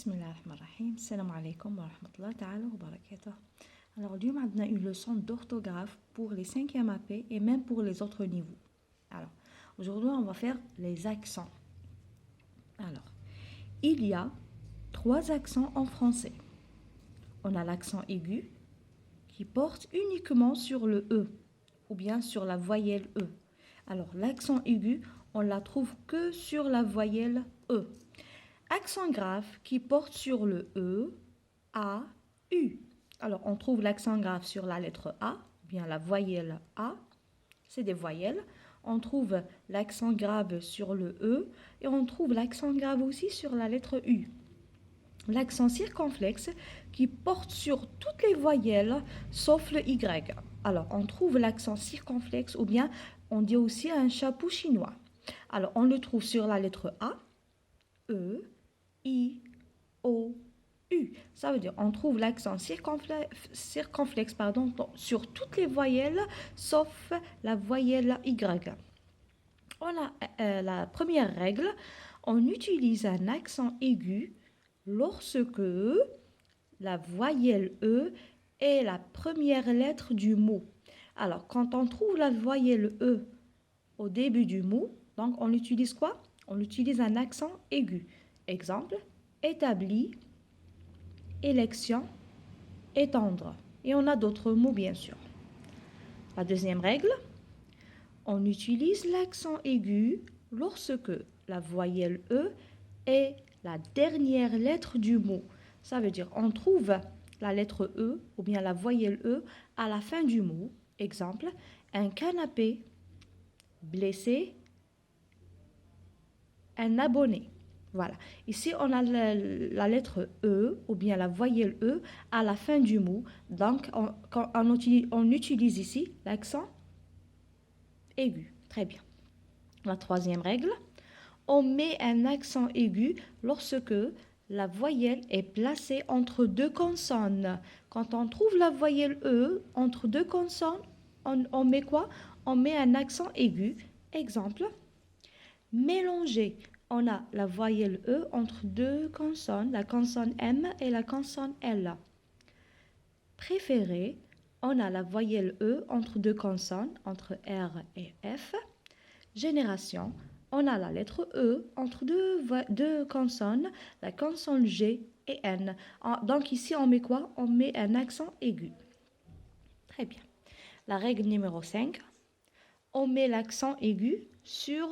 Bismillahirrahmanirrahim. Salam alaikum wa rahmatullahi ta'ala wa barakatuh. Alors, aujourd'hui, on a une leçon d'orthographe pour les 5e AP et même pour les autres niveaux. Alors, aujourd'hui, on va faire les accents. Alors, il y a 3 accents en français. On a l'accent aigu qui porte uniquement sur le E ou bien sur la voyelle E. Alors, l'accent aigu, on la trouve que sur la voyelle E. Accent grave qui porte sur le E, A, U. Alors, on trouve l'accent grave sur la lettre A, bien la voyelle A, c'est des voyelles. On trouve l'accent grave sur le E et on trouve l'accent grave aussi sur la lettre U. L'accent circonflexe qui porte sur toutes les voyelles sauf le Y. Alors, on trouve l'accent circonflexe ou bien on dit aussi un chapeau chinois. Alors, on le trouve sur la lettre A, E, I, O, U. Ça veut dire on trouve l'accent circonflexe sur toutes les voyelles sauf la voyelle Y. On a la première règle, on utilise un accent aigu lorsque la voyelle E est la première lettre du mot. Alors, quand on trouve la voyelle E au début du mot, donc on utilise quoi? On utilise un accent aigu. Exemple, établi, élection, étendre. Et on a d'autres mots, bien sûr. La deuxième règle, on utilise l'accent aigu lorsque la voyelle E est la dernière lettre du mot. Ça veut dire on trouve la lettre E ou bien la voyelle E à la fin du mot. Exemple, un canapé, blessé, un abonné. Voilà. Ici, on a la lettre E ou bien la voyelle E à la fin du mot. Donc, on utilise ici l'accent aigu. Très bien. La troisième règle, on met un accent aigu lorsque la voyelle est placée entre deux consonnes. Quand on trouve la voyelle E entre deux consonnes, on met quoi? On met un accent aigu. Exemple, mélanger. On a la voyelle E entre deux consonnes, la consonne M et la consonne L. Préféré, on a la voyelle E entre deux consonnes, entre R et F. Génération, on a la lettre E entre deux consonnes, la consonne G et N. Donc ici, on met quoi? On met un accent aigu. Très bien. La règle numéro 5, on met l'accent aigu sur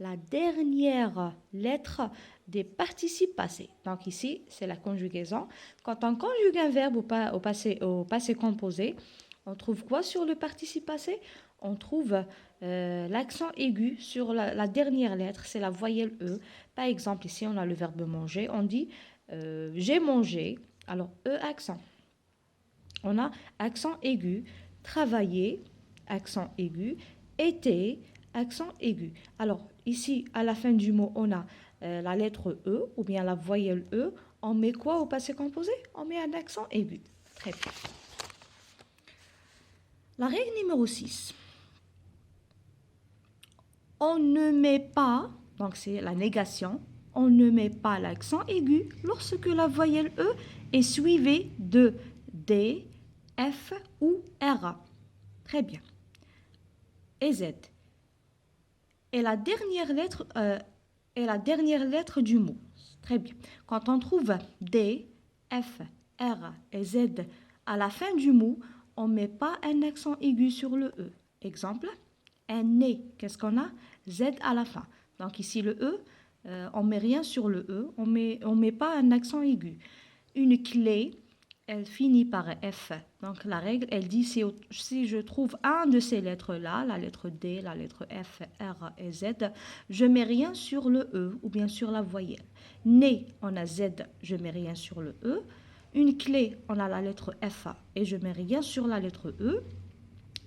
la dernière lettre des participes passés. Donc ici, c'est la conjugaison. Quand on conjugue un verbe au passé composé, on trouve quoi sur le participe passé? On trouve l'accent aigu sur la dernière lettre, c'est la voyelle E. Par exemple, ici, on a le verbe manger. On dit j'ai mangé. Alors, E accent. On a accent aigu. Travailler, accent aigu. Été, accent aigu. Alors, ici, à la fin du mot, on a la lettre E ou bien la voyelle E. On met quoi au passé composé? On met un accent aigu. Très bien. La règle numéro 6. On ne met pas, donc c'est la négation, on ne met pas l'accent aigu lorsque la voyelle E est suivie de D, F ou R. Très bien. Et Z. Et la dernière lettre du mot. Très bien. Quand on trouve D, F, R et Z à la fin du mot, on ne met pas un accent aigu sur le E. Exemple, un nez. Qu'est-ce qu'on a? Z à la fin. Donc ici, le E, on ne met rien sur le E. On met pas un accent aigu. Une clé, elle finit par F. Donc la règle, elle dit si je trouve un de ces lettres-là, la lettre D, la lettre F, R et Z, je ne mets rien sur le E ou bien sur la voyelle. Nez, on a Z, je ne mets rien sur le E. Une clé, on a la lettre F et je ne mets rien sur la lettre E.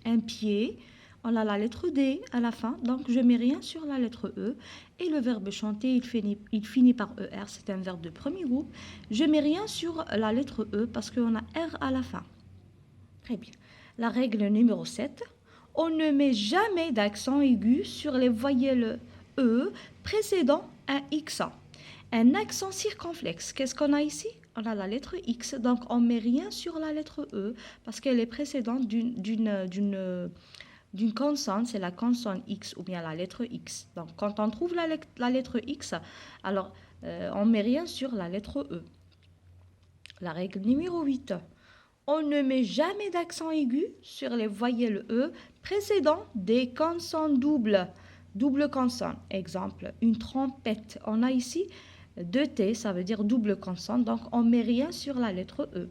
Un pied, on a la lettre D à la fin, donc je ne mets rien sur la lettre E. Et le verbe chanter, il finit par ER, c'est un verbe de premier groupe. Je ne mets rien sur la lettre E parce qu'on a R à la fin. Très bien. La règle numéro 7, on ne met jamais d'accent aigu sur les voyelles E précédant un X. Un accent circonflexe. Qu'est-ce qu'on a ici? On a la lettre X, donc on ne met rien sur la lettre E parce qu'elle est précédente d'une consonne, c'est la consonne X ou bien la lettre X. Donc quand on trouve la lettre X, alors on ne met rien sur la lettre E. La règle numéro 8. On ne met jamais d'accent aigu sur les voyelles E précédant des consonnes doubles. Double consonne. Exemple, une trompette. On a ici 2 T, ça veut dire double consonne, donc on ne met rien sur la lettre E.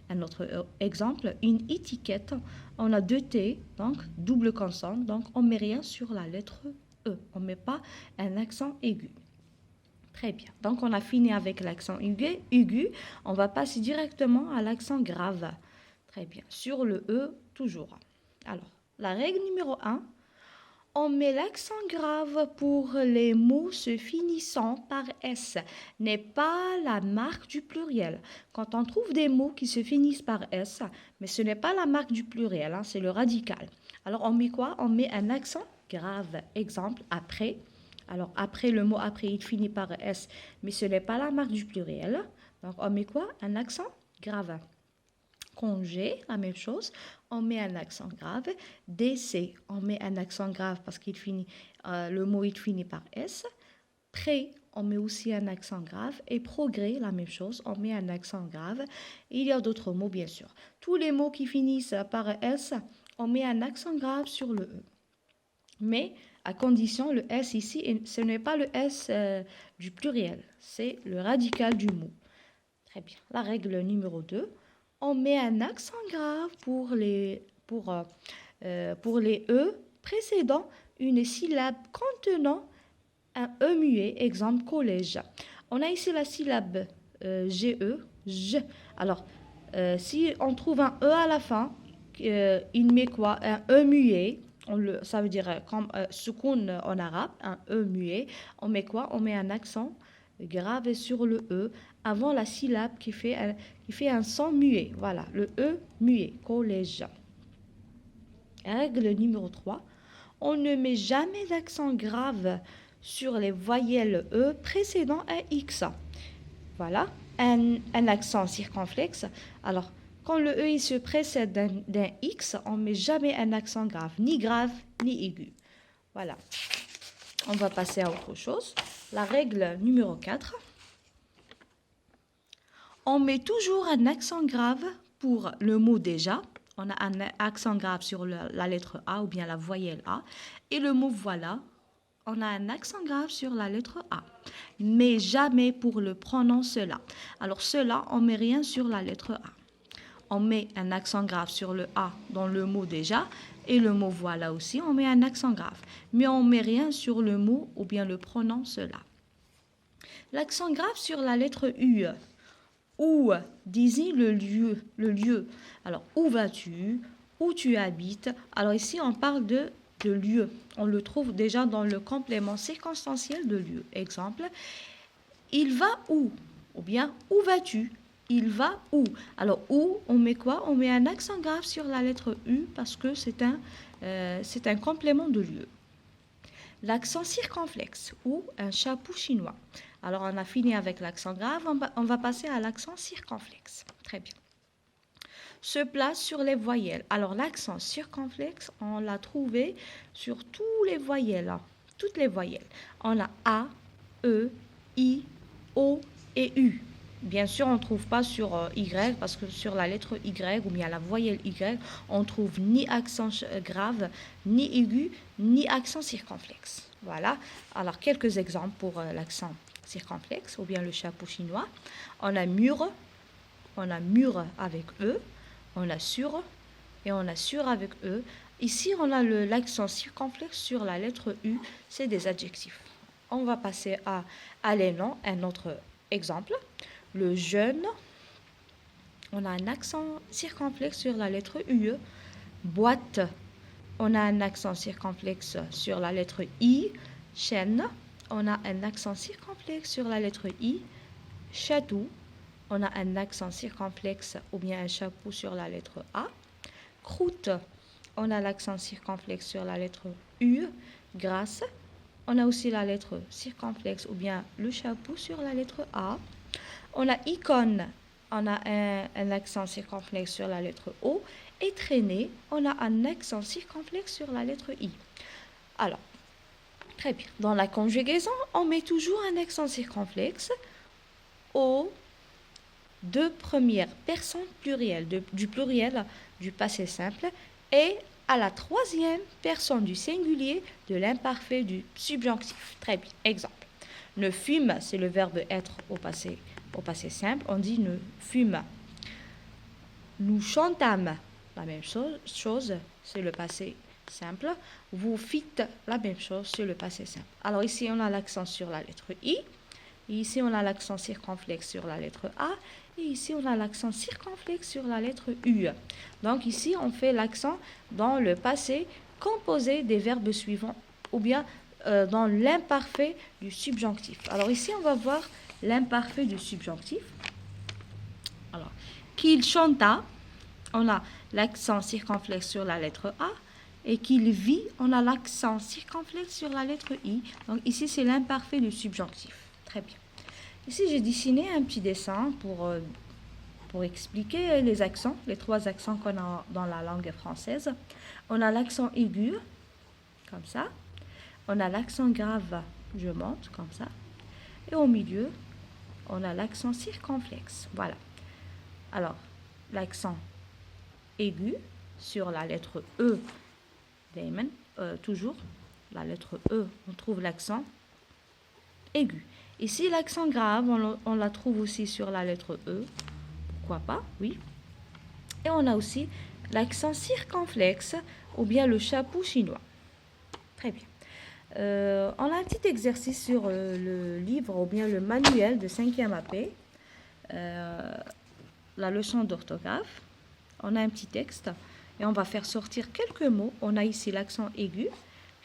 Un autre exemple, une étiquette. On a 2 T, donc double consonne, donc on ne met rien sur la lettre E. On ne met pas un accent aigu. Très bien. Donc, on a fini avec l'accent aigu. On va passer directement à l'accent grave. Très bien. Sur le E, toujours. Alors, la règle numéro 1. On met l'accent grave pour les mots se finissant par S. N'est pas la marque du pluriel. Quand on trouve des mots qui se finissent par S, mais ce n'est pas la marque du pluriel, hein, c'est le radical. Alors, on met quoi? On met un accent grave. Exemple, après. Alors, après, le mot après, il finit par S, mais ce n'est pas la marque du pluriel. Donc, on met quoi? Un accent grave. Congé, la même chose, on met un accent grave. Décès, on met un accent grave parce qu'il finit, le mot il finit par S. Prêt, on met aussi un accent grave. Et progrès, la même chose, on met un accent grave. Et il y a d'autres mots, bien sûr. Tous les mots qui finissent par S, on met un accent grave sur le E. Mais à condition, le S ici, ce n'est pas le S du pluriel, c'est le radical du mot. Très bien. La règle numéro 2, on met un accent grave pour les E précédant une syllabe contenant un E muet, exemple collège. On a ici la syllabe GE, J. Alors, si on trouve un E à la fin, il met quoi? Un E muet. Ça veut dire comme soukoun en arabe, un E muet. On met quoi? On met un accent grave sur le E avant la syllabe qui fait un son muet. Voilà, le E muet, collège. Règle numéro 3. On ne met jamais d'accent grave sur les voyelles E précédant un X. Voilà, un accent circonflexe. Alors, quand le E il se précède d'un X, on ne met jamais un accent grave ni aigu. Voilà. On va passer à autre chose. La règle numéro 4. On met toujours un accent grave pour le mot déjà. On a un accent grave sur la lettre A ou bien la voyelle A. Et le mot voilà, on a un accent grave sur la lettre A. Mais jamais pour le pronom cela. Alors cela, on ne met rien sur la lettre A. On met un accent grave sur le A dans le mot déjà et le mot voilà aussi, on met un accent grave. Mais on ne met rien sur le mot ou bien le pronom cela. L'accent grave sur la lettre U. Où désigne le lieu. Alors, où vas-tu? Où tu habites? Alors ici, on parle de lieu. On le trouve déjà dans le complément circonstanciel de lieu. Exemple, il va où? Ou bien, où vas-tu? Il va où? Alors, où, on met quoi? On met un accent grave sur la lettre U parce que c'est un complément de lieu. L'accent circonflexe ou un chapeau chinois. Alors, on a fini avec l'accent grave, on va passer à l'accent circonflexe. Très bien. Se place sur les voyelles. Alors, l'accent circonflexe, on l'a trouvé sur toutes les voyelles. On a A, E, I, O et U. Bien sûr, on ne trouve pas sur Y, parce que sur la lettre Y, ou bien la voyelle Y, on ne trouve ni accent grave, ni aigu, ni accent circonflexe. Voilà. Alors, quelques exemples pour l'accent circonflexe, ou bien le chapeau chinois. On a mur avec E, on a sur, et on a sur avec E. Ici, on a l'accent circonflexe sur la lettre U, c'est des adjectifs. On va passer à les noms, un autre exemple. Le jeune, on a un accent circonflexe sur la lettre UE. Boîte, on a un accent circonflexe sur la lettre I. Chaîne, on a un accent circonflexe sur la lettre I. Château, on a un accent circonflexe ou bien un chapeau sur la lettre A. Croûte, on a l'accent circonflexe sur la lettre U. Grâce, On a aussi la lettre circonflexe ou bien le chapeau sur la lettre A. On a icône, on a un accent circonflexe sur la lettre O. Et traîner, on a un accent circonflexe sur la lettre I. Alors, très bien. Dans la conjugaison, on met toujours un accent circonflexe aux deux premières personnes plurielles, du pluriel du passé simple et à la troisième personne du singulier de l'imparfait du subjonctif. Très bien. Exemple. Ne fume, c'est le verbe être au passé simple. On dit ne fume. Nous chantâmes, la même chose, c'est le passé simple. Vous fîtes la même chose sur le passé simple. Alors ici, on a l'accent sur la lettre I. Ici, on a l'accent circonflexe sur la lettre A. Et ici, on a l'accent circonflexe sur la lettre U. Donc ici, on fait l'accent dans le passé composé des verbes suivants ou bien dans l'imparfait du subjonctif. Alors ici, on va voir l'imparfait du subjonctif. Alors, qu'il chanta, on a l'accent circonflexe sur la lettre A. Et qu'il vit, on a l'accent circonflexe sur la lettre I. Donc ici, c'est l'imparfait du subjonctif. Très bien. Ici, j'ai dessiné un petit dessin pour expliquer les accents, les trois accents qu'on a dans la langue française. On a l'accent aigu, comme ça. On a l'accent grave, je monte, comme ça. Et au milieu, on a l'accent circonflexe. Voilà. Alors, l'accent aigu sur la lettre E, toujours, la lettre E, on trouve l'accent aigu. Ici, l'accent grave, on la trouve aussi sur la lettre E. Pourquoi pas, oui. Et on a aussi l'accent circonflexe ou bien le chapeau chinois. Très bien. On a un petit exercice sur le livre ou bien le manuel de 5e AP. La leçon d'orthographe. On a un petit texte et on va faire sortir quelques mots. On a ici l'accent aigu,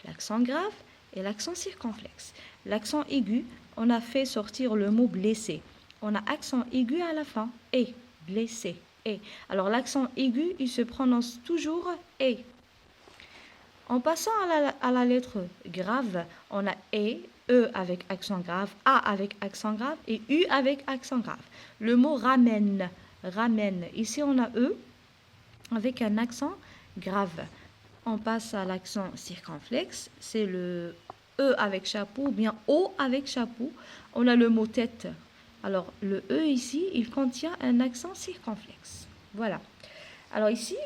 l'accent grave et l'accent circonflexe. L'accent aigu, on a fait sortir le mot blessé. On a accent aigu à la fin. Et, blessé. Et. Alors l'accent aigu, il se prononce toujours et. En passant à la lettre grave, on a E avec accent grave, A avec accent grave et U avec accent grave. Le mot ramène, ramène. Ici, on a E avec un accent grave. On passe à l'accent circonflexe, c'est le E avec chapeau ou bien O avec chapeau. On a le mot tête. Alors, le E ici, il contient un accent circonflexe. Voilà. Alors ici,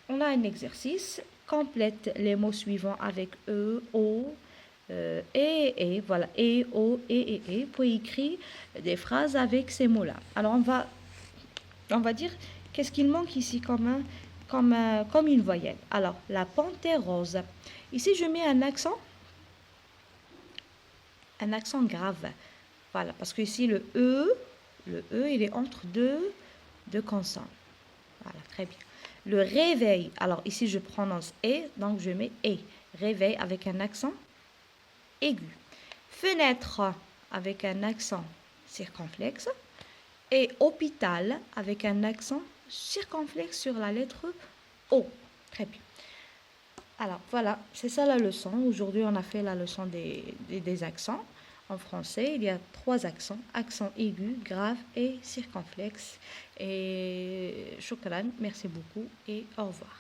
on a un exercice. Complète les mots suivants avec E, O, et. Voilà, E, O, et. Puis écrire des phrases avec ces mots-là. Alors, on va dire qu'est-ce qu'il manque ici comme une voyelle. Alors, la panthère rose. Ici, je mets un accent grave. Voilà, parce que ici, le E, il est entre deux consonnes. Voilà, très bien. Le réveil. Alors, ici, je prononce E, donc je mets E. Réveil avec un accent aigu. Fenêtre avec un accent circonflexe. Et hôpital avec un accent circonflexe sur la lettre O. Très bien. Alors, voilà, c'est ça la leçon. Aujourd'hui, on a fait la leçon des accents. En français, il y a 3 accents, accent aigu, grave et circonflexe. Et shukran, merci beaucoup et au revoir.